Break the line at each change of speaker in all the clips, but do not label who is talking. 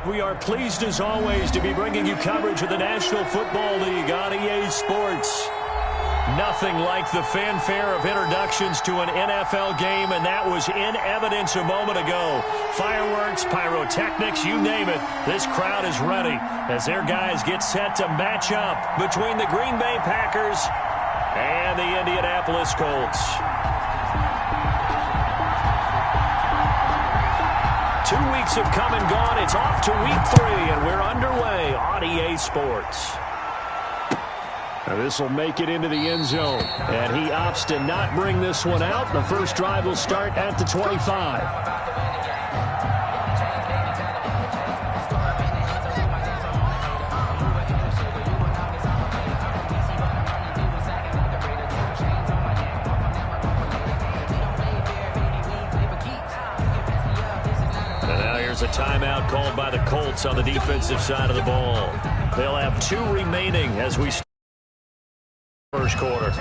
We are pleased as always to be bringing you coverage of the National Football League on EA Sports. Nothing like the fanfare of introductions to an NFL game, and that was in evidence a moment ago. Fireworks, pyrotechnics, you name it. This crowd is ready as their guys get set to match up between the Green Bay Packers and the Indianapolis Colts. 2 weeks have come and gone. It's off to week 3, and we're underway on EA Sports. Now this will make it into the end zone, and he opts to not bring this one out. The first drive will start at the 25. A timeout called by the Colts on the defensive side of the ball. They'll have 2 remaining as we start the first quarter.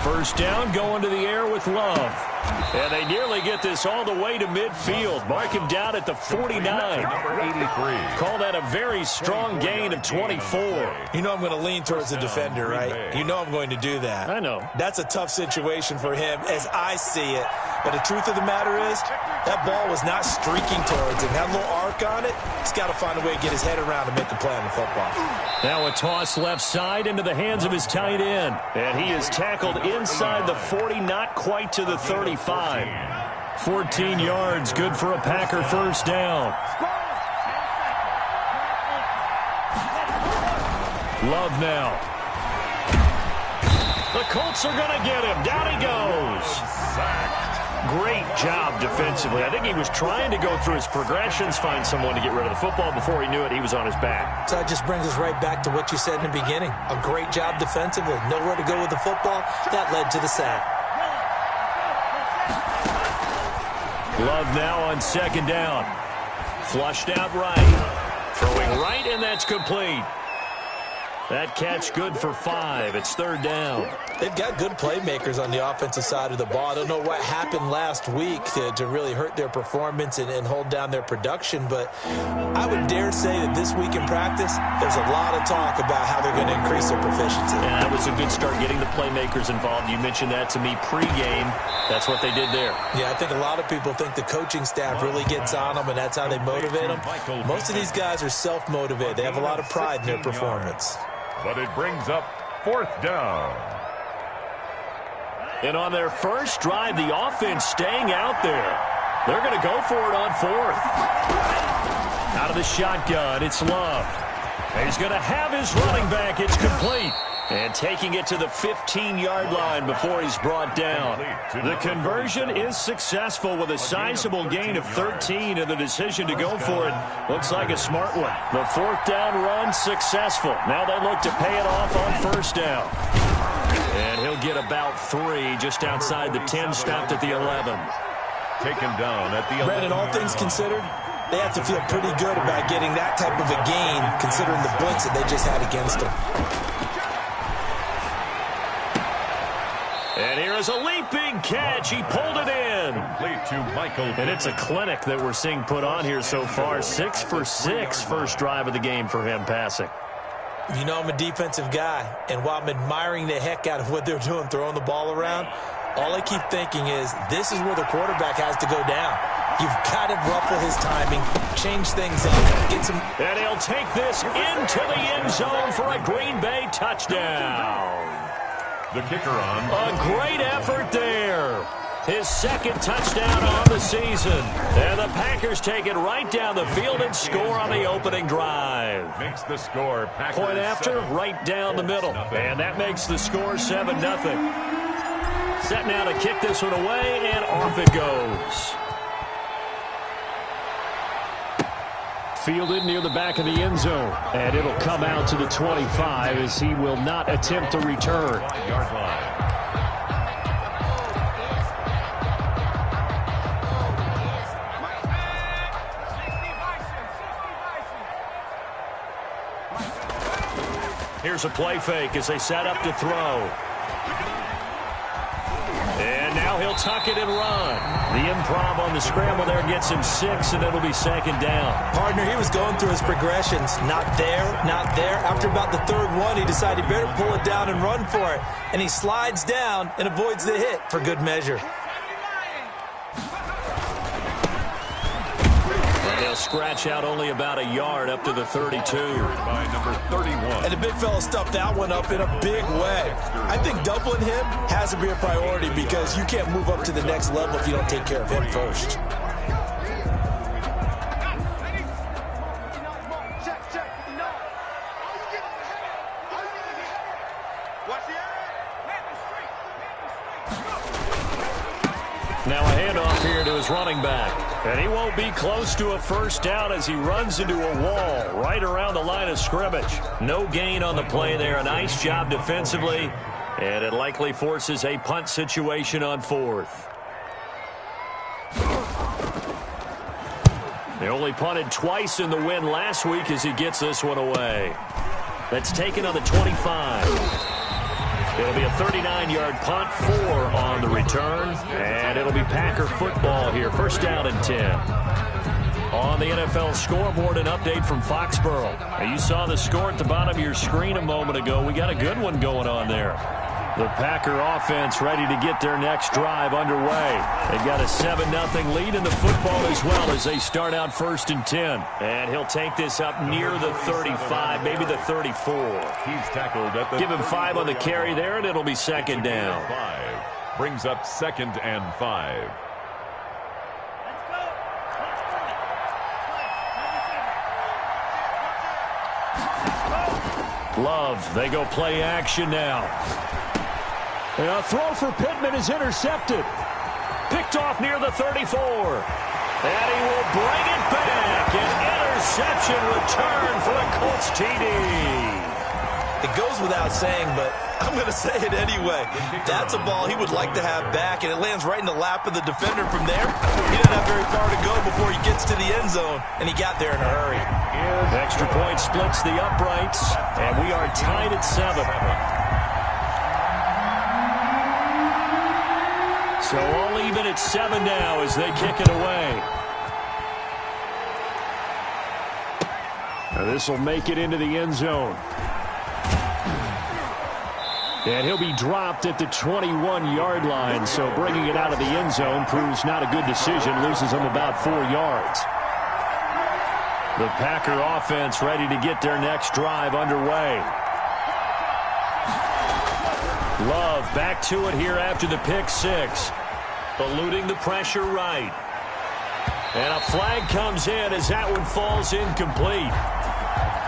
First down, going to the air with Love. And they nearly get this all the way to midfield. Mark him down at the 49.
Number 83.
Call that a very strong gain of 24.
You know I'm going to lean towards the defender, right? You know I'm going to do that.
I know.
That's a tough situation for him as I see it. But the truth of the matter is, that ball was not streaking towards him. Had a little arc on it. He's got to find a way to get his head around and make a play on the football.
Now a toss left side into the hands of his tight end. And he is tackled inside the 40, not quite to the 35. 14 yards, good for a Packer first down. Love now. The Colts are going to get him. Down he goes. Great job defensively. I think he was trying to go through his progressions, find someone to get rid of the football. Before he knew it, he was on his back.
So that just brings us right back to what you said in the beginning. A great job defensively. Nowhere to go with the football. That led to the sack.
Love now on second down. Flushed out right. Throwing right, and that's complete. That catch good for 5. It's third down.
They've got good playmakers on the offensive side of the ball. I don't know what happened last week to really hurt their performance and hold down their production, but I would dare say that this week in practice, there's a lot of talk about how they're going to increase their proficiency.
Yeah, that was a good start getting the playmakers involved. You mentioned that to me pregame. That's what they did there.
Yeah, I think a lot of people think the coaching staff really gets on them, and that's how they motivate them. Most of these guys are self-motivated. They have a lot of pride in their performance.
But it brings up fourth down.
And on their first drive, the offense staying out there. They're going to go for it on fourth. Out of the shotgun, it's Love. And he's going to have his running back. It's complete. And taking it to the 15-yard line before he's brought down. The conversion is successful with a sizable gain of 13, and the decision to go for it looks like a smart one. The fourth down run successful. Now they look to pay it off on first down. And he'll get about 3 just outside the 10, stopped at the 11.
Taken down at the 11.
Brandon, all things considered, they have to feel pretty good about getting that type of a gain considering the blitz that they just had against them.
And here is a leaping catch. He pulled it in. And it's a clinic that we're seeing put on here so far. 6 for 6 first drive of the game for him passing.
You know I'm a defensive guy, and while I'm admiring the heck out of what they're doing, throwing the ball around, all I keep thinking is this is where the quarterback has to go down. You've got to ruffle his timing, change things up, get some...
And he'll take this into the end zone for a Green Bay touchdown.
The kicker on.
A great effort there. His second touchdown on the season. And the Packers take it right down the field and score on the opening drive.
Makes the score. Packers
point after, right down the middle. And that makes the score 7-0. Set now to kick this one away, and off it goes. Fielded near the back of the end zone. And it'll come out to the 25 as he will not attempt to return.
5-yard line.
Here's a play fake as they set up to throw. he'll tuck it and run. The improv on the scramble there gets him 6, and it'll be second down.
Partner, he was going through his progressions. Not there, not there. After about the third one, he decided he better pull it down and run for it. And he slides down and avoids the hit for good measure.
They'll scratch out only about a yard up to the 32.
By number 31.
And the big fella stuffed that one up in a big way. I think doubling him has to be a priority because you can't move up to the next level if you don't take care of him first.
Now a handoff here to his running back. And he won't be close to a first down as he runs into a wall right around the line of scrimmage. No gain on the play there. A nice job defensively. And it likely forces a punt situation on 4th. They only punted twice in the win last week as he gets this one away. That's taken on the 25. It'll be a 39-yard punt, 4 on the return, and it'll be Packer football here. First down and 10. On the NFL scoreboard, an update from Foxborough. Now, you saw the score at the bottom of your screen a moment ago. We got a good one going on there. The Packer offense ready to get their next drive underway. They've got a 7-0 lead in the football as well as they start out 1st and 10. And he'll take this up near the 35, maybe the 34.
He's tackled at the
Give him 5 on the carry there, and it'll be second down.
5. Brings up 2nd and 5.
Love, they go play action now. And a throw for Pittman is intercepted. Picked off near the 34. And he will bring it back. An interception return for a Colts TD.
It goes without saying, but I'm going to say it anyway. That's a ball he would like to have back, and it lands right in the lap of the defender from there. He didn't have very far to go before he gets to the end zone, and he got there in a hurry.
Extra point splits the uprights, and we are tied at 7. So all even at 7 now as they kick it away. Now this will make it into the end zone. And he'll be dropped at the 21-yard line, so bringing it out of the end zone proves not a good decision, loses him about 4 yards. The Packer offense ready to get their next drive underway. Love back to it here after the pick 6. Eluding the pressure right. And a flag comes in as that one falls incomplete.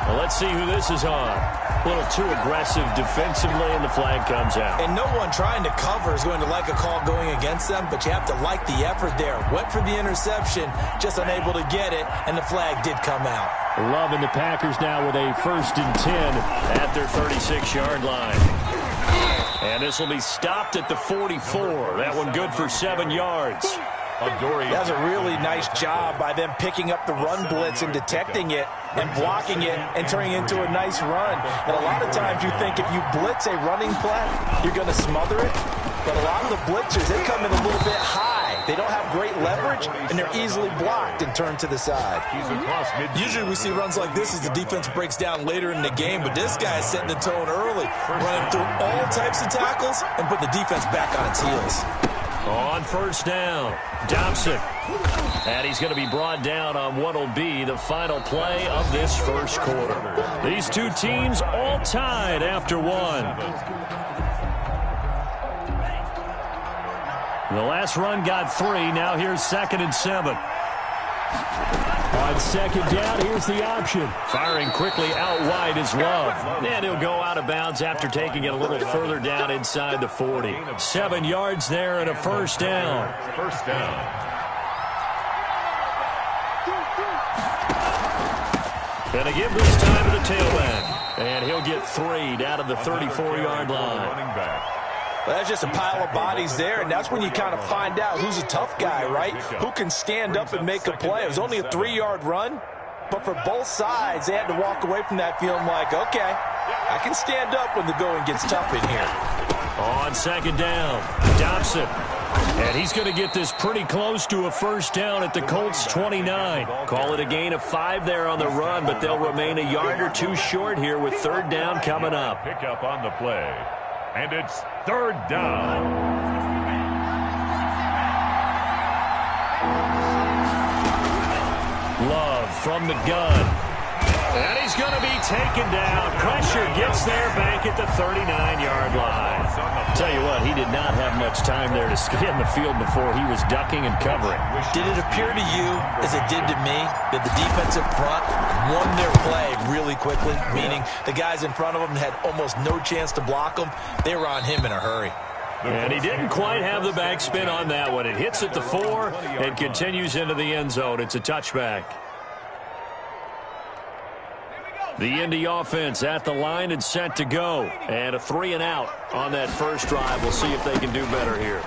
Well, let's see who this is on. A little too aggressive defensively, and the flag comes out.
And no one trying to cover is going to like a call going against them, but you have to like the effort there. Went for the interception, just unable to get it, and the flag did come out.
Loving the Packers now with a 1st and 10 at their 36-yard line. And this will be stopped at the 44. That one good for 7 yards.
That's a really nice job by them picking up the run blitz and detecting it and blocking it and turning it into a nice run. And a lot of times you think if you blitz a running play, you're going to smother it. But a lot of the blitzers, they come in a little bit high. They don't have great leverage, and they're easily blocked and turned to the side. Usually we see runs like this as the defense breaks down later in the game, but this guy is setting the tone early, running through all types of tackles and put the defense back on its heels.
On 1st down, Dobson. And he's going to be brought down on what will be the final play of this first quarter. These two teams all tied after 1. The last run got 3. Now here's 2nd and 7. On 2nd down, here's the option. Firing quickly out wide is Love. And he'll go out of bounds after taking it a little further down inside the 40. 7 yards there and a 1st down.
First down.
And they give this time to the tailback. And he'll get 3 down to the 34-yard line.
Running back.
Well, that's just a pile of bodies there, and that's when you kind of find out who's a tough guy, right? Who can stand up and make a play. It was only a 3-yard run, but for both sides, they had to walk away from that feeling like, okay, I can stand up when the going gets tough in here.
On 2nd down, Dobson. And he's going to get this pretty close to a first down at the Colts 29. Call it a gain of 5 there on the run, but they'll remain a yard or 2 short here with third down coming up.
Pick up on the play. And it's third down.
Love from the gun. And he's going to be taken down. Pressure gets there back at the 39-yard line. Tell you what, he did not have much time there to scan the field before he was ducking and covering.
Did it appear to you, as it did to me, that the defensive front won their play really quickly? Meaning the guys in front of them had almost no chance to block them. They were on him in a hurry.
And he didn't quite have the backspin on that one. It hits at the 4 and continues into the end zone. It's a touchback. The Indy offense at the line and set to go. And a 3-and-out on that first drive. We'll see if they can do better here.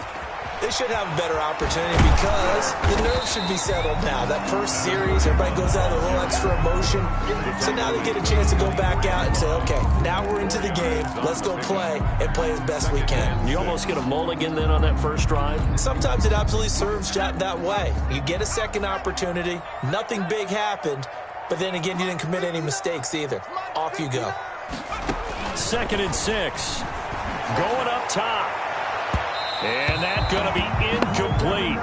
They should have a better opportunity because the nerves should be settled now. That first series, everybody goes out with a little extra emotion. So now they get a chance to go back out and say, okay, now we're into the game. Let's go play and play as best we can.
You almost get a mulligan then on that first drive?
Sometimes it absolutely serves that way. You get a second opportunity. Nothing big happened. But then again, you didn't commit any mistakes either. Off you go.
2nd and 6. Going up top. And that's going to be incomplete.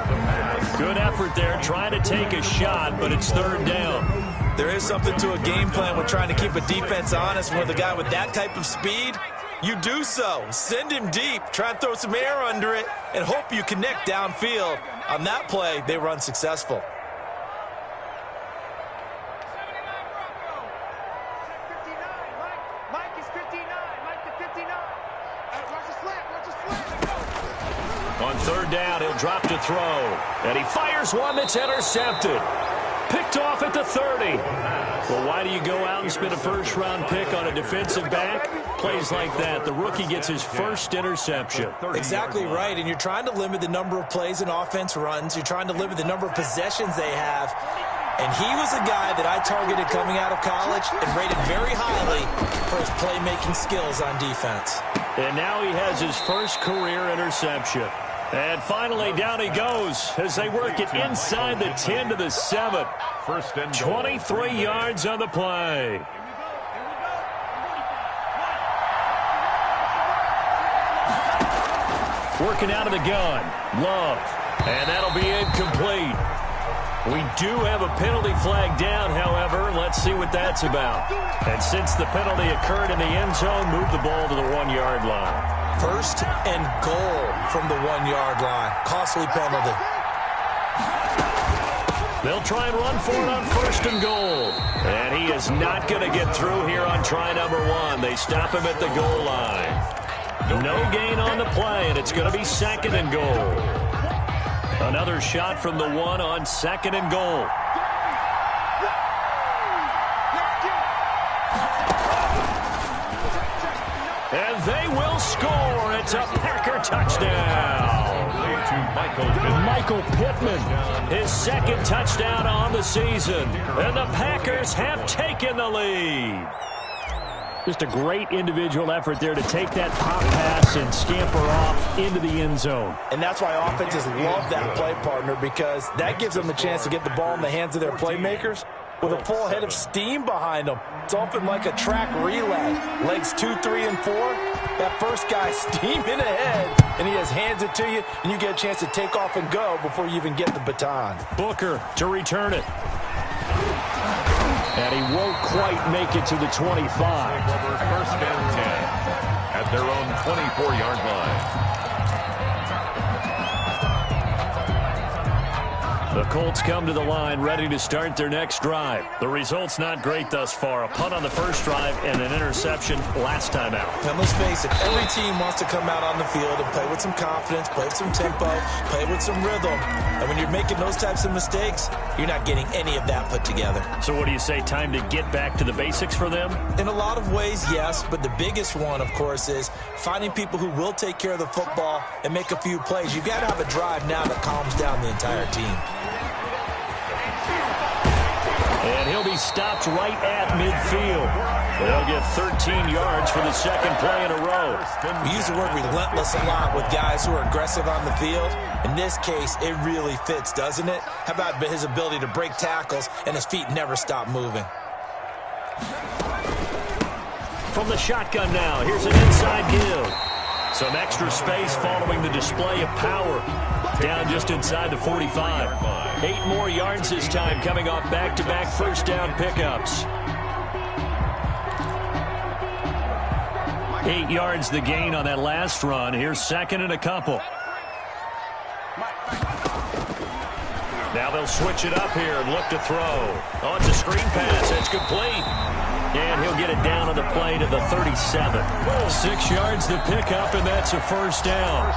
Good effort there, trying to take a shot, but it's third down.
There is something to a game plan with trying to keep a defense honest. With a guy with that type of speed, you do so. Send him deep. Try and throw some air under it and hope you connect downfield. On that play, they were unsuccessful.
On third down, he'll drop to throw. And he fires one that's intercepted. Picked off at the 30. Well, why do you go out and spend a first-round pick on a defensive back? Plays like that, the rookie gets his first interception.
Exactly right, and you're trying to limit the number of plays and offense runs. You're trying to limit the number of possessions they have. And he was a guy that I targeted coming out of college and rated very highly for his playmaking skills on defense.
And now he has his first career interception. And finally, down he goes as they work it inside the 10 to the 7.
First and
23 yards on the play. Working out of the gun. Love. And that'll be incomplete. We do have a penalty flag down, however. Let's see what that's about. And since the penalty occurred in the end zone, move the ball to the 1-yard line.
First and goal from the 1-yard line. Costly penalty.
They'll try and run for it on first and goal. And he is not going to get through here on try number 1. They stop him at the goal line. No gain on the play, and it's going to be 2nd and goal. Another shot from the 1 on 2nd and goal. And they will score. It's a Packer touchdown. Michael Pittman, his 2nd touchdown on the season. And the Packers have taken the lead. Just a great individual effort there to take that pop pass and scamper off into the end zone.
And that's why offenses love that play partner, because that gives them a chance to get the ball in the hands of their playmakers with a full head of steam behind them. It's often like a track relay. Legs 2, 3, and 4. That first guy steaming ahead, and he hands it to you, and you get a chance to take off and go before you even get the baton.
Booker to return it. And he won't quite make it to the 25.
First and 10 at their own 24-yard line.
The Colts come to the line ready to start their next drive. The result's not great thus far. A punt on the first drive and an interception last time out.
And let's face it, every team wants to come out on the field and play with some confidence, play with some tempo, play with some rhythm. And when you're making those types of mistakes, you're not getting any of that put together.
So what do you say, time to get back to the basics for them?
In a lot of ways, yes, but the biggest one, of course, is finding people who will take care of the football and make a few plays. You've got to have a drive now that calms down the entire team.
And he'll be stopped right at midfield. They'll get 13 yards for the second play in a row.
We use the word relentless a lot with guys who are aggressive on the field. In this case, it really fits, doesn't it? How about his ability to break tackles and his feet never stop moving?
From the shotgun now, here's an inside give. Some extra space following the display of power. Down just inside the 45. 8 more yards this time coming off back-to-back first down pickups. 8 yards the gain on that last run. Here's second and a couple. Now they'll switch it up here and look to throw. Oh, it's a screen pass. It's complete. And he'll get it down on the play to the 37. 6 yards to pick up, and that's a first down.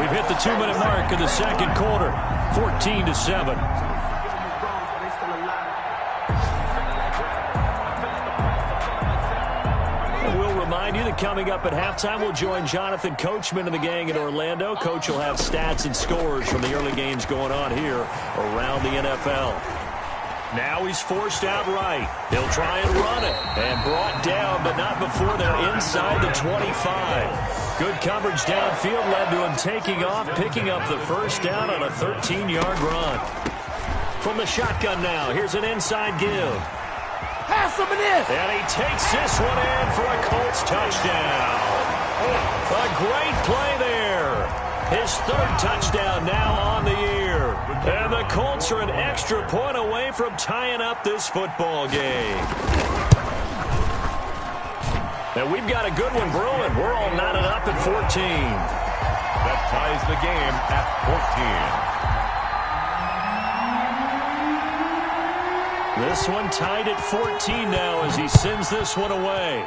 We've hit the 2-minute mark in the second quarter. 14-7. Remind you that coming up at halftime, we'll join Jonathan Coachman and the gang in Orlando. Coach will have stats and scores from the early games going on here around the NFL. Now he's forced out right. He'll try and run it. And brought down, but not before they're inside the 25. Good coverage downfield led to him taking off, picking up the first down on a 13-yard run. From the shotgun now, here's an inside give.
Pass him in.
And he takes this one in for a Colts touchdown. A great play there. His third touchdown now on the year. And the Colts are an extra point away from tying up this football game. And we've got a good one brewing. We're all knotted up at 14.
That ties the game at 14.
This one tied at 14 now as he sends this one away.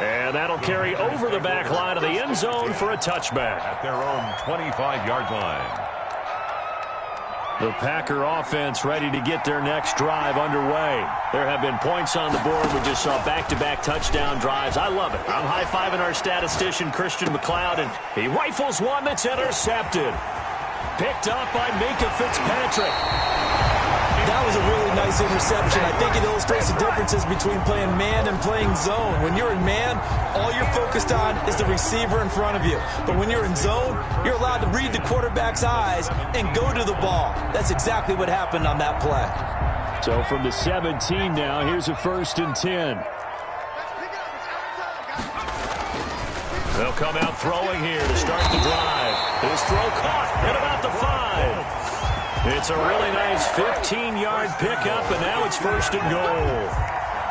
And that'll carry over the back line of the end zone for a touchback.
At their own 25-yard line.
The Packer offense ready to get their next drive underway. There have been points on the board. We just saw back-to-back touchdown drives. I love it. I'm high-fiving our statistician, Christian McLeod, and he rifles one that's intercepted. Picked up by Minka Fitzpatrick.
That was a really nice interception. I think it illustrates the differences between playing man and playing zone. When you're in man, all you're focused on is the receiver in front of you. But when you're in zone, you're allowed to read the quarterback's eyes and go to the ball. That's exactly what happened on that play.
So from the 17 now, here's a 1st and 10. They'll come out throwing here to start the drive. His throw caught at about the 5. It's a really nice 15-yard pickup, and now it's 1st and goal.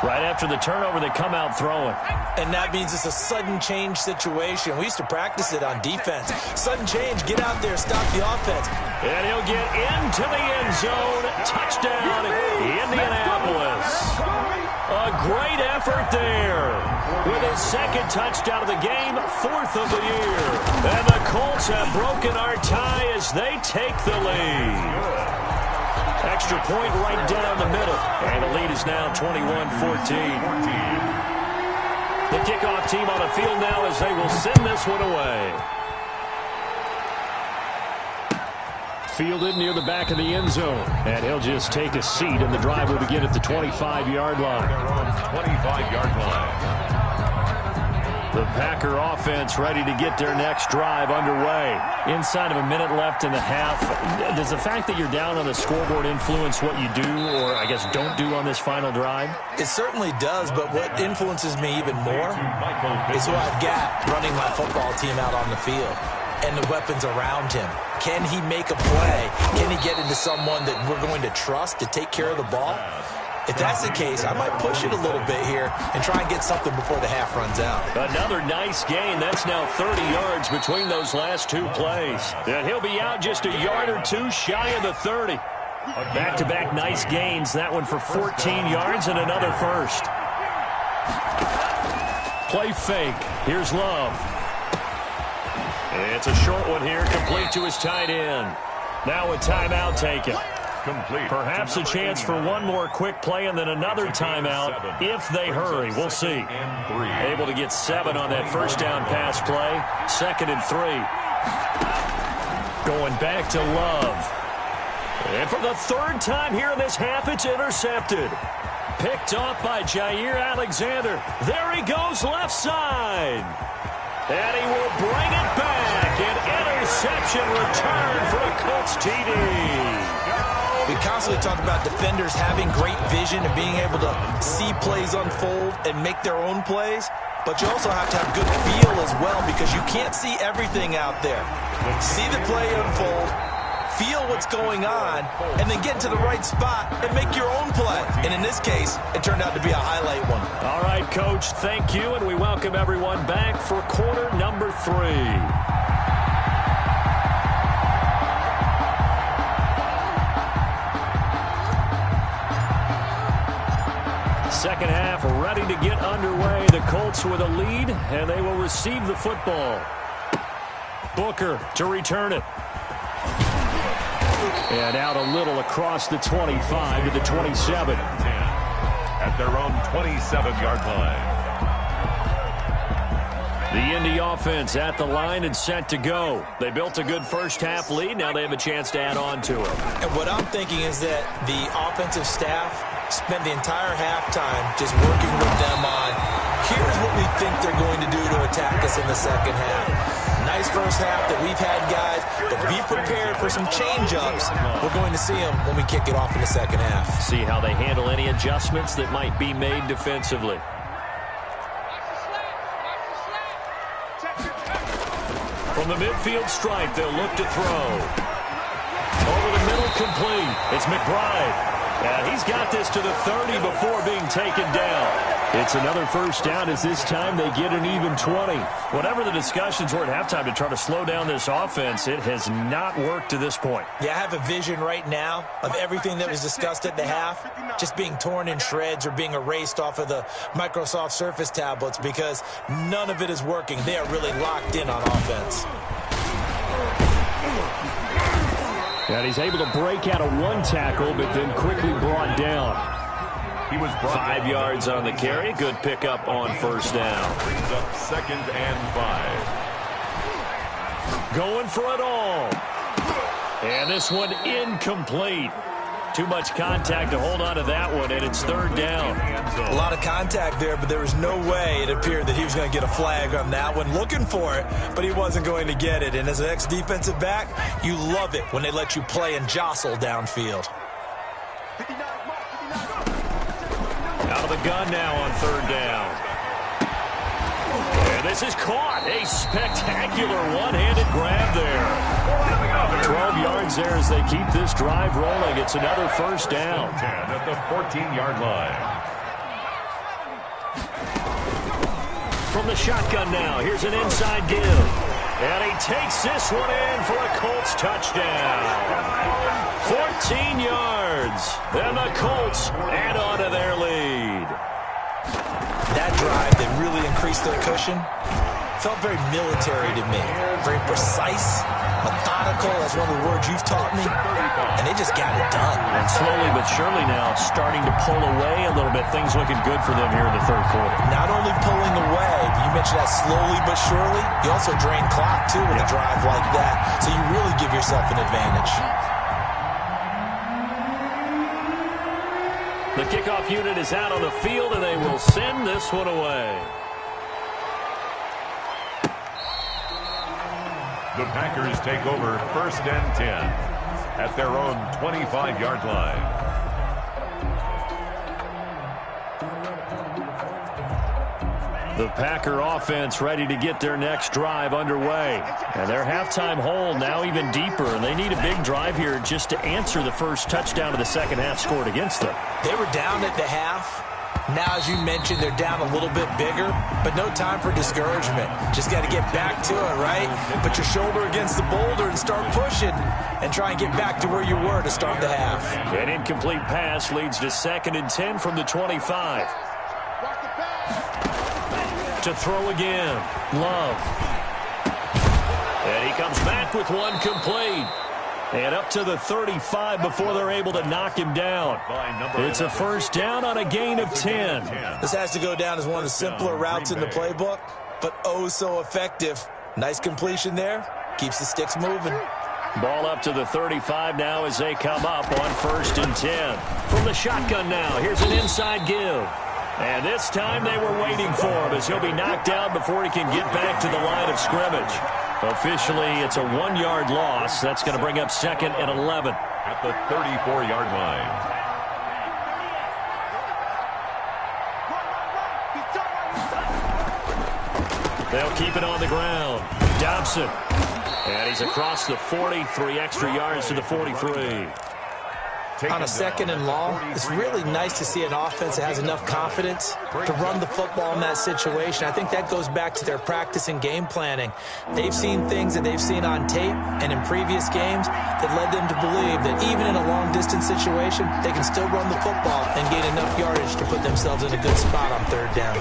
Right after the turnover, they come out throwing.
And that means it's a sudden change situation. We used to practice it on defense. Sudden change, get out there, stop the offense.
And he'll get into the end zone. Touchdown, Indianapolis. A great effort there. With his second touchdown of the game, 4th of the year. And the Colts have broken our tie as they take the lead. Extra point right down the middle. And the lead is now 21-14. The kickoff team on the field now as they will send this one away. Fielded near the back of the end zone. And he'll just take a seat, and the drive will begin at the 25-yard line.
25-yard line.
The Packer offense ready to get their next drive underway. Inside of a minute left in the half. Does the fact that you're down on the scoreboard influence what you do, or I guess don't do on this final drive?
It certainly does, but what influences me even more is who I've got running my football team out on the field and the weapons around him. Can he make a play? Can he get into someone that we're going to trust to take care of the ball? If that's the case, I might push it a little bit here and try and get something before the half runs out.
Another nice gain. That's now 30 yards between those last 2 plays. And he'll be out just a yard or 2 shy of the 30. Back-to-back nice gains. That one for 14 yards and another first. Play fake. Here's Love. It's a short one here, complete to his tight end. Now a timeout taken.
Complete.
Perhaps a chance for one more quick play and then another timeout if they hurry. We'll see. Able to get 7 on that first down pass play. 2nd and 3. Going back to Love. And for the third time here in this half, it's intercepted. Picked off by Jair Alexander. There he goes left side. And he will bring it back. An interception return for a Colts TD.
We constantly talk about defenders having great vision and being able to see plays unfold and make their own plays. But you also have to have good feel as well because you can't see everything out there. See the play unfold, feel what's going on, and then get to the right spot and make your own play. And in this case, it turned out to be a highlight one.
All right, Coach, thank you, and we welcome everyone back for quarter number 3. Second half ready to get underway. The Colts with a lead, and they will receive the football. Booker to return it. And out a little across the 25 to the 27.
At their own 27-yard line.
The Indy offense at the line and set to go. They built a good first half lead. Now they have a chance to add on to it.
And what I'm thinking is that the offensive staff spent the entire halftime just working with them on, here's what we think they're going to do to attack us in the second half. Nice first half that we've had, guys, but be prepared for some change-ups. We're going to see them when we kick it off in the second half.
See how they handle any adjustments that might be made defensively. From the midfield stripe, they'll look to throw. Over the middle, complete. It's McBride. And he's got this to the 30 before being taken down. It's another first down as this time they get an even 20. Whatever the discussions were at halftime to try to slow down this offense, it has not worked to this point.
Yeah, I have a vision right now of everything that was discussed at the half just being torn in shreds or being erased off of the Microsoft Surface tablets because none of it is working. They are really locked in on offense.
And he's able to break out of one tackle, but then quickly brought down.
He was
5 yards on the carry. Good pickup on first down.
Brings up 2nd and 5.
Going for it all. And this one incomplete. Too much contact to hold on to that one, and it's 3rd down.
A lot of contact there, but there was no way it appeared that he was going to get a flag on that one. Looking for it, but he wasn't going to get it. And as an ex-defensive back, you love it when they let you play and jostle downfield.
Out of the gun now on 3rd down. And this is caught. A spectacular one-handed grab there. 12 yards there as they keep this drive rolling. It's another first down.
10 at the 14-yard line.
From the shotgun now, here's an inside give. And he takes this one in for a Colts touchdown. 14 yards. And the Colts add on to their lead.
That drive that really increased their cushion felt very military to me. Very precise, methodical, that's one of the words you've taught me. And they just got it done.
And slowly but surely now starting to pull away a little bit. Things looking good for them here in the 3rd quarter.
Not only pulling away, you mentioned that slowly but surely, you also drain clock too with a drive like that. So you really give yourself an advantage.
The kickoff unit is out on the field, and they will send this one away.
The Packers take over 1st and 10 at their own 25-yard line.
The Packer offense ready to get their next drive underway. And their halftime hole now even deeper, and they need a big drive here just to answer the first touchdown of the second half scored against them.
They were down at the half. Now, as you mentioned, they're down a little bit bigger, but no time for discouragement. Just got to get back to it, right? Put your shoulder against the boulder and start pushing and try and get back to where you were to start the half.
An incomplete pass leads to 2nd and 10 from the 25. To throw again, Love. And he comes back with one complete. And up to the 35 before they're able to knock him down. It's a first down on a gain of 10.
This has to go down as one of the simpler routes in the playbook, but oh so effective. Nice completion there. Keeps the sticks moving.
Ball up to the 35 now as they come up on 1st and 10. From the shotgun now, here's an inside give. And this time they were waiting for him as he'll be knocked down before he can get back to the line of scrimmage. Officially, it's a 1-yard loss. That's going to bring up 2nd and 11.
At the 34-yard line.
They'll keep it on the ground. Dobson. And he's across the 40, 3 extra yards to the 43.
On a 2nd and long, it's really nice to see an offense that has enough confidence to run the football in that situation. I think that goes back to their practice and game planning. They've seen things that they've seen on tape and in previous games that led them to believe that even in a long-distance situation, they can still run the football and gain enough yardage to put themselves in a good spot on 3rd down.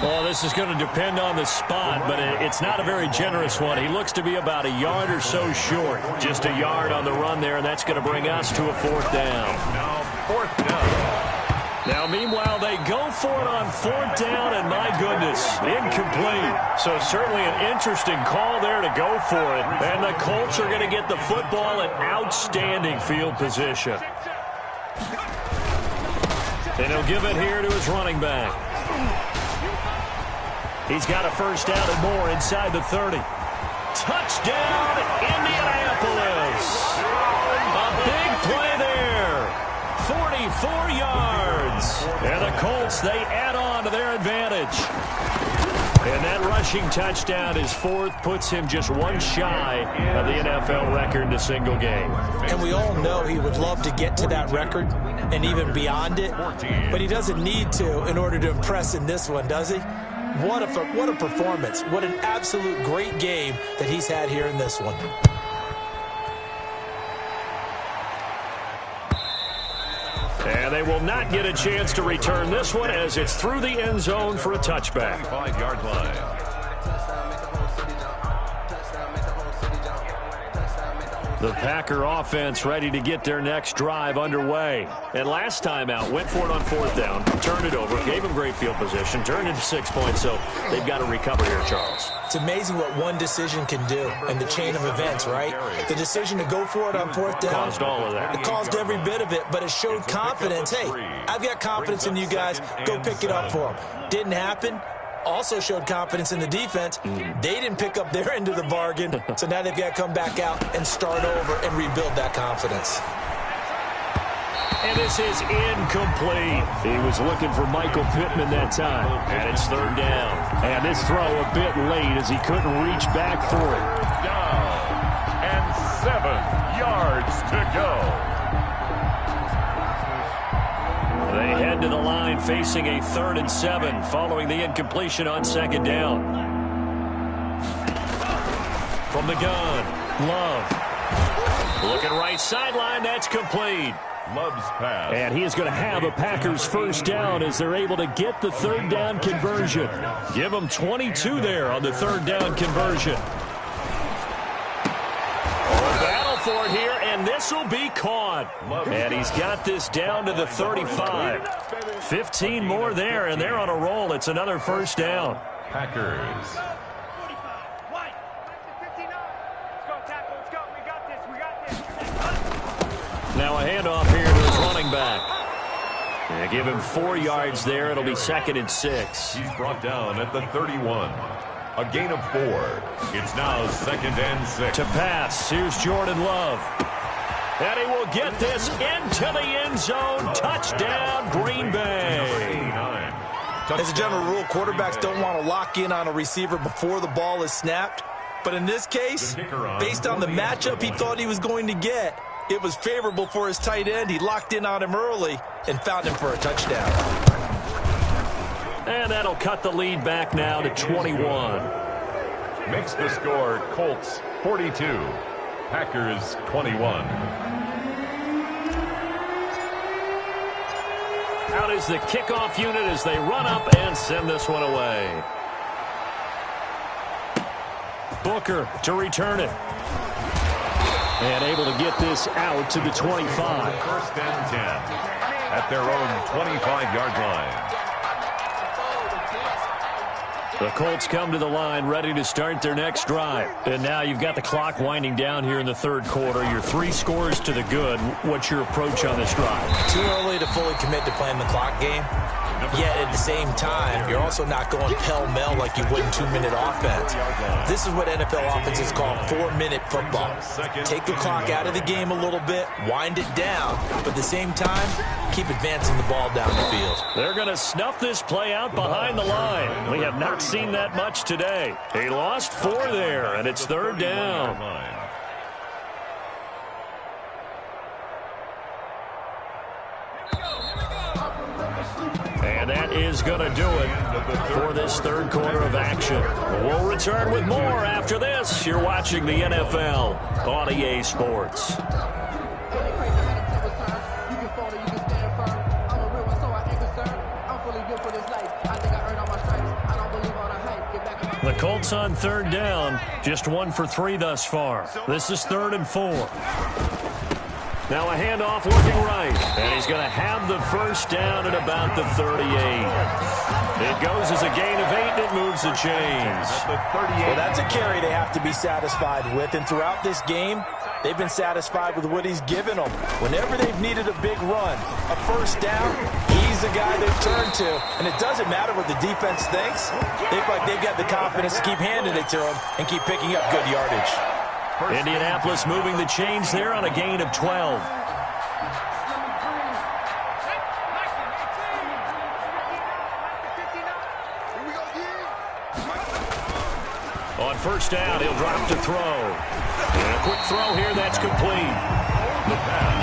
Well, this is going to depend on the spot, but it's not a very generous one. He looks to be about a yard or so short. Just a yard on the run there, and that's going to bring us to a 4th down.
Now 4th down.
Now, meanwhile, they go for it on 4th down, and my goodness, incomplete. So certainly an interesting call there to go for it. And the Colts are going to get the football in outstanding field position. And he'll give it here to his running back. He's got a 1st down and more inside the 30. Touchdown, Indianapolis. A big play there. 44 yards. And the Colts, they add on to their advantage. And that rushing touchdown, his 4th, puts him just one shy of the NFL record in a single game.
And we all know he would love to get to that record and even beyond it, but he doesn't need to in order to impress in this one, does he? What a performance. What an absolute great game that he's had here in this one.
And they will not get a chance to return this one as it's through the end zone for a touchback.
5-yard line.
The Packer offense ready to get their next drive underway. And last time out, went for it on 4th down, turned it over, gave them great field position, turned into 6 points, so they've got to recover here, Charles.
It's amazing what one decision can do in the chain of events, right? The decision to go for it on 4th down.
Caused all of that.
It caused every bit of it, but it showed confidence. Hey, I've got confidence in you guys. Go pick it up for them. Didn't happen. Also showed confidence in the defense. They didn't pick up their end of the bargain, so now they've got to come back out and start over and rebuild that confidence.
And this is incomplete. He was looking for Michael Pittman that time. And it's 3rd down. And this throw a bit late as he couldn't reach back for it.
Down. And 7 yards to go.
They head to the line facing a 3rd and 7 following the incompletion on 2nd down. From the gun, Love. Looking right sideline, that's complete.
Love's pass.
And he is going to have a Packers 1st down as they're able to get the 3rd down conversion. Give them 22 there on the 3rd down conversion. Battle for it here, and this will be caught. And he's got this down to the 35. 15 more there, and they're on a roll. It's another 1st down.
Packers.
Now a handoff here to his running back. Yeah, give him 4 yards there. It'll be 2nd and 6.
He's brought down at the 31. A gain of 4. It's now 2nd and 6.
To pass, here's Jordan Love. And he will get this into the end zone. Touchdown, Green Bay.
As a general rule, quarterbacks don't want to lock in on a receiver before the ball is snapped. But in this case, based on the matchup he thought he was going to get, it was favorable for his tight end. He locked in on him early and found him for a touchdown.
And that'll cut the lead back now to 21.
Makes the score Colts 42, Packers 21.
Out is the kickoff unit as they run up and send this one away. Booker to return it. And able to get this out to the 25.
1st and 10 at their own 25-yard line.
The Colts come to the line ready to start their next drive. And now you've got the clock winding down here in the third quarter. You're 3 scores to the good. What's your approach on this drive?
Too early to fully commit to playing the clock game. Yet at the same time, you're also not going pell-mell like you would in 2-minute offense. This is what NFL offenses call 4-minute football. Take the clock out of the game a little bit, wind it down, but at the same time, keep advancing the ball down the field.
They're going to snuff this play out behind the line. We have not seen that much today. He lost 4 there, and it's third down. And that is going to do it for this third quarter of action. We'll return with more after this. You're watching the NFL on EA Sports. The Colts on third down, just 1 for 3 thus far. This is 3rd and 4. Now a handoff looking right, and he's going to have the first down at about the 38. It goes as a gain of 8, and it moves the chains.
Well, that's a carry they have to be satisfied with, and throughout this game, they've been satisfied with what he's given them. Whenever they've needed a big run, a first down, he's the guy they've turned to, and it doesn't matter what the defense thinks. They feel like they've got the confidence to keep handing it to him and keep picking up good yardage.
Indianapolis moving the chains there on a gain of 12. On first down, he'll drop to throw. And a quick throw here, that's complete.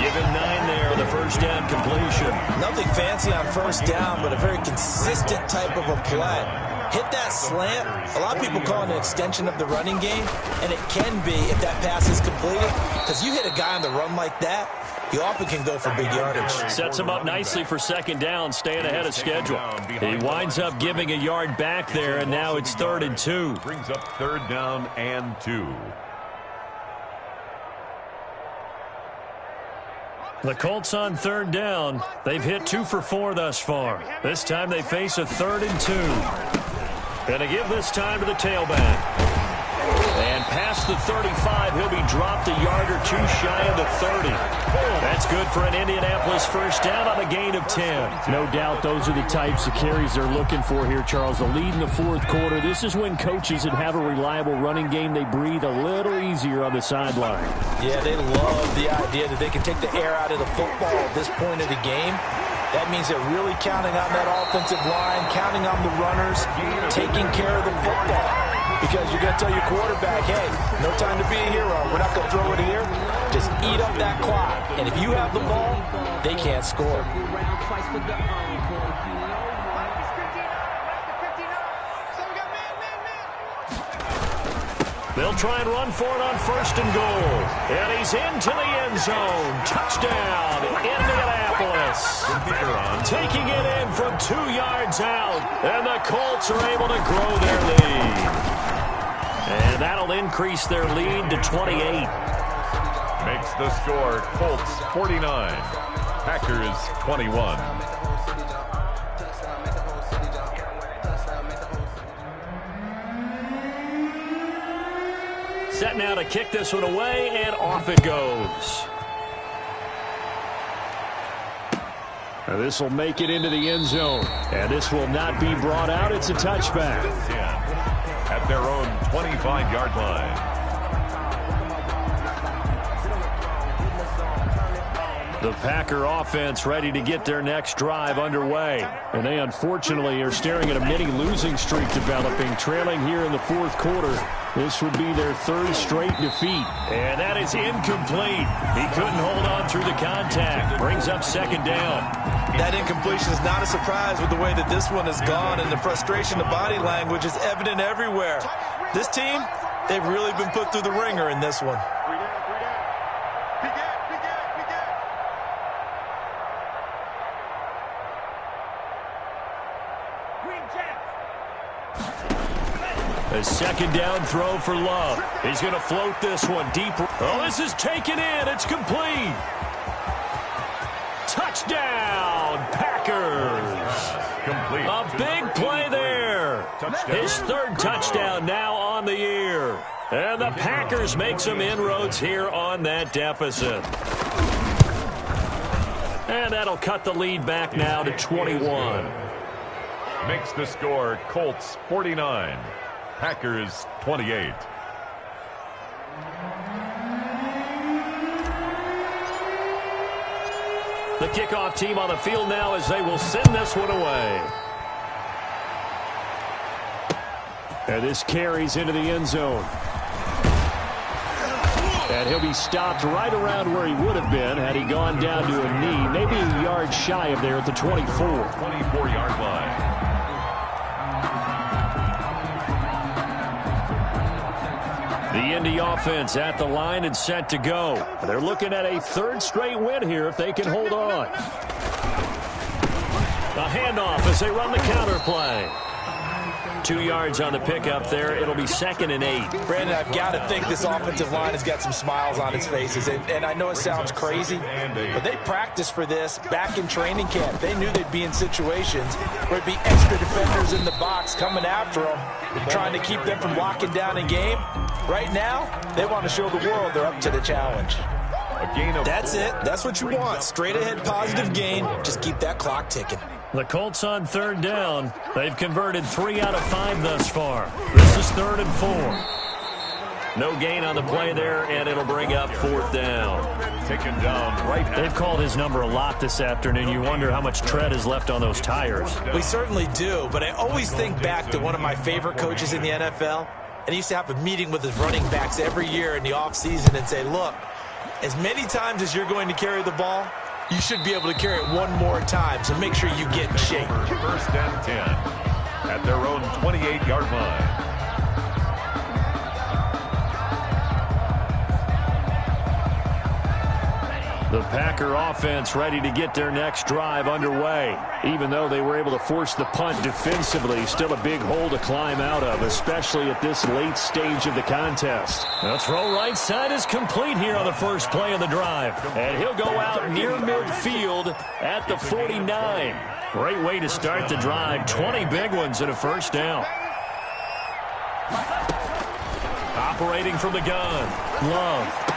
Give him 9 there on the first down completion.
Nothing fancy on first down, but a very consistent type of a play. Hit that slant. A lot of people call it an extension of the running game, and it can be if that pass is completed. Because you hit a guy on the run like that, you often can go for big yardage.
Sets him up nicely for second down, staying ahead of schedule. He winds up giving a yard back there, and now it's 3rd and 2.
Brings up 3rd down and 2.
The Colts on 3rd down. They've hit 2 for 4 thus far. This time they face a 3rd and 2. Going to give this time to the tailback. And past the 35, he'll be dropped a yard or 2 shy of the 30. That's good for an Indianapolis first down on a gain of 10.
No doubt those are the types of carries they're looking for here, Charles. The lead in the fourth quarter. This is when coaches that have a reliable running game, they breathe a little easier on the sideline.
Yeah, they love the idea that they can take the air out of the football at this point of the game. That means they're really counting on that offensive line, counting on the runners, taking care of the football. Because you're going to tell your quarterback, hey, no time to be a hero. We're not going to throw it here. Just eat up that clock. And if you have the ball, they can't score.
They'll try and run for it on 1st and goal. And he's into the end zone. Touchdown, Indianapolis. Taking it in from 2 yards out. And the Colts are able to grow their lead. And that'll increase their lead to 28.
Makes the score Colts 49, Packers 21.
Set now to kick this one away, and off it goes.
Now this will make it into the end zone. And this will not be brought out. It's a touchback.
At their own 25-yard line.
The Packer offense ready to get their next drive underway.
And they unfortunately are staring at a mini losing streak developing, trailing here in the fourth quarter. This would be their 3rd straight defeat.
And that is incomplete. He couldn't hold on through the contact. Brings up 2nd down.
That incompletion is not a surprise with the way that this one has gone, and the frustration, the body language is evident everywhere. This team, they've really been put through the ringer in this one.
A 2nd down throw for Love. He's going to float this one deep. Oh, this is taken in. It's complete. Touchdown, Packers.
Complete.
A big play there. His third touchdown now on the year. And the Packers make some inroads here on that deficit. And that'll cut the lead back now to 21.
Makes the score Colts 49, Packers 28.
The kickoff team on the field now as they will send this one away.
And this carries into the end zone. And he'll be stopped right around where he would have been had he gone down to a knee, maybe a yard shy of there at the 24.
24-yard line.
The Indy offense at the line and set to go. They're looking at a third straight win here if they can hold on. A handoff as they run the counter play. 2 yards on the pickup there. It'll be 2nd and 8.
Brandon, I've got to think this offensive line has got some smiles on its faces. And I know it sounds crazy, but they practiced for this back in training camp. They knew they'd be in situations where it'd be extra defenders in the box coming after them, trying to keep them from locking down a game. Right now, they want to show the world they're up to the challenge.
That's it. That's what you want. Straight ahead positive gain. Just keep that clock ticking.
The Colts on third down. They've converted 3 out of 5 thus far. This is 3rd and 4. No gain on the play there, and it'll bring up 4th down.
Taken down right.
They've called his number a lot this afternoon. You wonder how much tread is left on those tires.
We certainly do, but I always think back to one of my favorite coaches in the NFL, and he used to have a meeting with his running backs every year in the offseason and say, look, as many times as you're going to carry the ball, you should be able to carry it one more time, so make sure you get in shape.
1st and 10 at their own 28-yard line.
The Packer offense ready to get their next drive underway. Even though they were able to force the punt defensively, still a big hole to climb out of, especially at this late stage of the contest. The throw right side is complete here on the first play of the drive. And he'll go out near midfield at the 49. Great way to start the drive. 20 big ones and a first down. Operating from the gun. Love.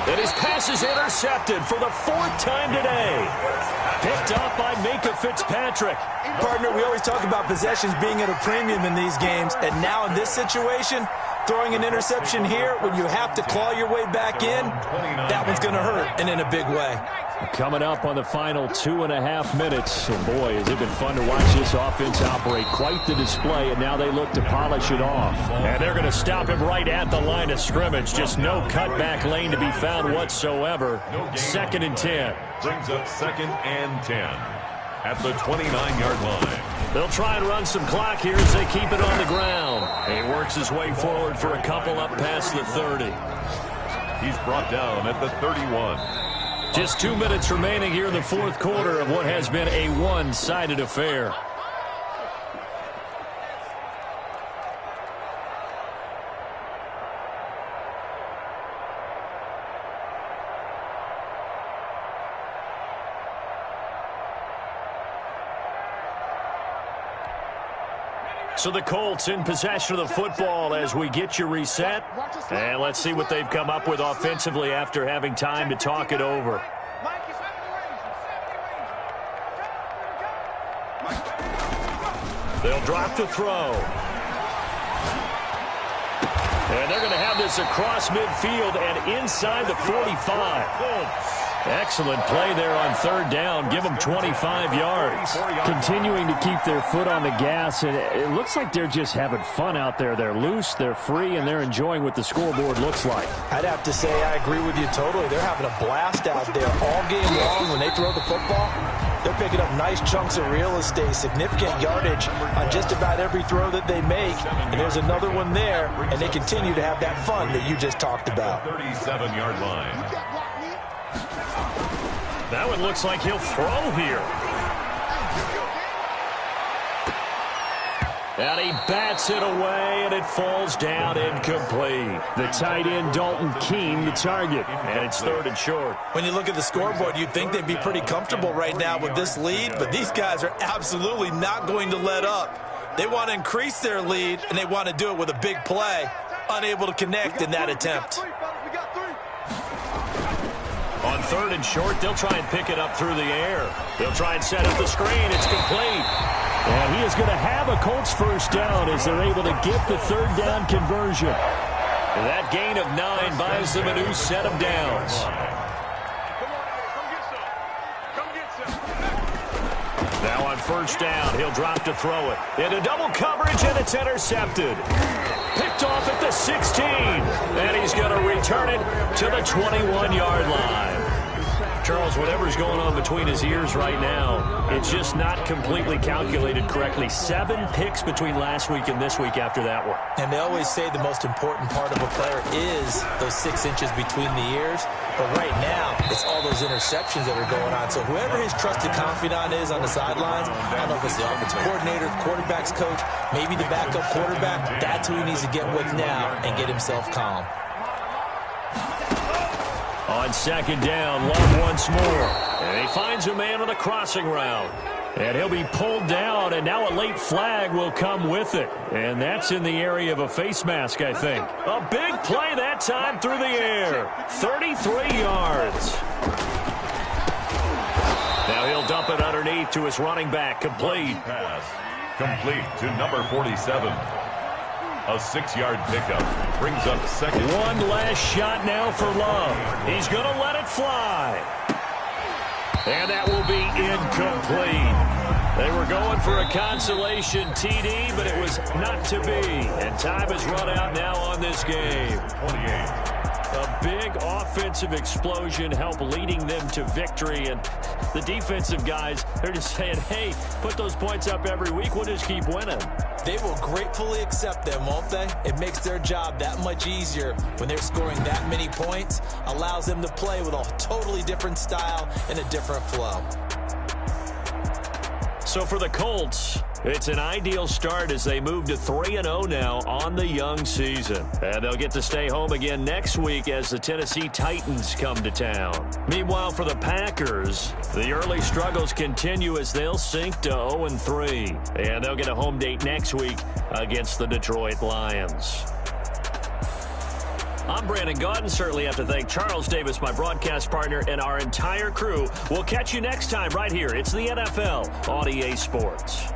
And his pass is intercepted for the 4th time today. Picked up by Minka Fitzpatrick.
Partner, we always talk about possessions being at a premium in these games, and now in this situation, throwing an interception here when you have to claw your way back in, that one's going to hurt, and in a big way.
Coming up on the final 2.5 minutes. And boy, has it been fun to watch this offense operate. Quite the display, and now they look to polish it off.
And they're going to stop him right at the line of scrimmage. Just no cutback lane to be found whatsoever. 2nd and 10.
Brings up 2nd and 10 at the 29-yard line.
They'll try and run some clock here as they keep it on the ground. He works his way forward for a couple up past the 30.
He's brought down at the 31.
Just 2 minutes remaining here in the 4th quarter of what has been a one-sided affair. So the Colts in possession of the football as we get you reset. And let's see what they've come up with offensively after having time to talk it over. They'll drop the throw. And they're going to have this across midfield and inside the 45. Excellent play there on 3rd down. Give them 25 yards.
Continuing to keep their foot on the gas, and it looks like they're just having fun out there. They're loose, they're free, and they're enjoying what the scoreboard looks like.
I'd have to say I agree with you totally. They're having a blast out there all game long when they throw the football. They're picking up nice chunks of real estate, significant yardage on just about every throw that they make. And there's another one there, and they continue to have that fun that you just talked about.
37-yard line.
That one looks like he'll throw here. And he bats it away, and it falls down incomplete.
The tight end, Dalton Keene, the target.
And it's 3rd and short.
When you look at the scoreboard, you'd think they'd be pretty comfortable right now with this lead, but these guys are absolutely not going to let up. They want to increase their lead, and they want to do it with a big play. Unable to connect in that attempt.
On 3rd and short, they'll try and pick it up through the air. They'll try and set up the screen. It's complete.
And he is going to have a Colts first down as they're able to get the 3rd down conversion.
That gain of 9 buys them a new set of downs. Now on 1st down, he'll drop to throw it. Into double coverage, and it's intercepted. Picked off at the 16. And he's going to return it to the 21-yard line. Charles, whatever's going on between his ears right now, it's just not completely calculated correctly. 7 picks between last week and this week after that one.
And they always say the most important part of a player is those 6 inches between the ears. But right now, it's all those interceptions that are going on. So whoever his trusted confidant is on the sidelines, I don't know if it's the offensive coordinator, the quarterback's coach, maybe the backup quarterback, that's who he needs to get with now and get himself calm.
On 2nd down, Love once more. And he finds a man on the crossing route. And he'll be pulled down, and now a late flag will come with it. And that's in the area of a face mask, I think. A big play that time through the air. 33 yards. Now he'll dump it underneath to his running back. Complete.
Pass. Complete to number 47. A 6-yard pickup brings up 2nd.
One last shot now for Love. He's going to let it fly. And that will be incomplete. They were going for a consolation TD, but it was not to be. And time has run out now on this game.
28.
A big offensive explosion helped leading them to victory. And the defensive guys, they're just saying, hey, put those points up every week. We'll just keep winning.
They will gratefully accept them, won't they? It makes their job that much easier when they're scoring that many points. Allows them to play with a totally different style and a different flow.
So for the Colts, it's an ideal start as they move to 3-0 now on the young season. And they'll get to stay home again next week as the Tennessee Titans come to town. Meanwhile, for the Packers, the early struggles continue as they'll sink to 0-3. And they'll get a home date next week against the Detroit Lions. I'm Brandon Gaudin. Certainly have to thank Charles Davis, my broadcast partner, and our entire crew. We'll catch you next time right here. It's the NFL on EA Sports.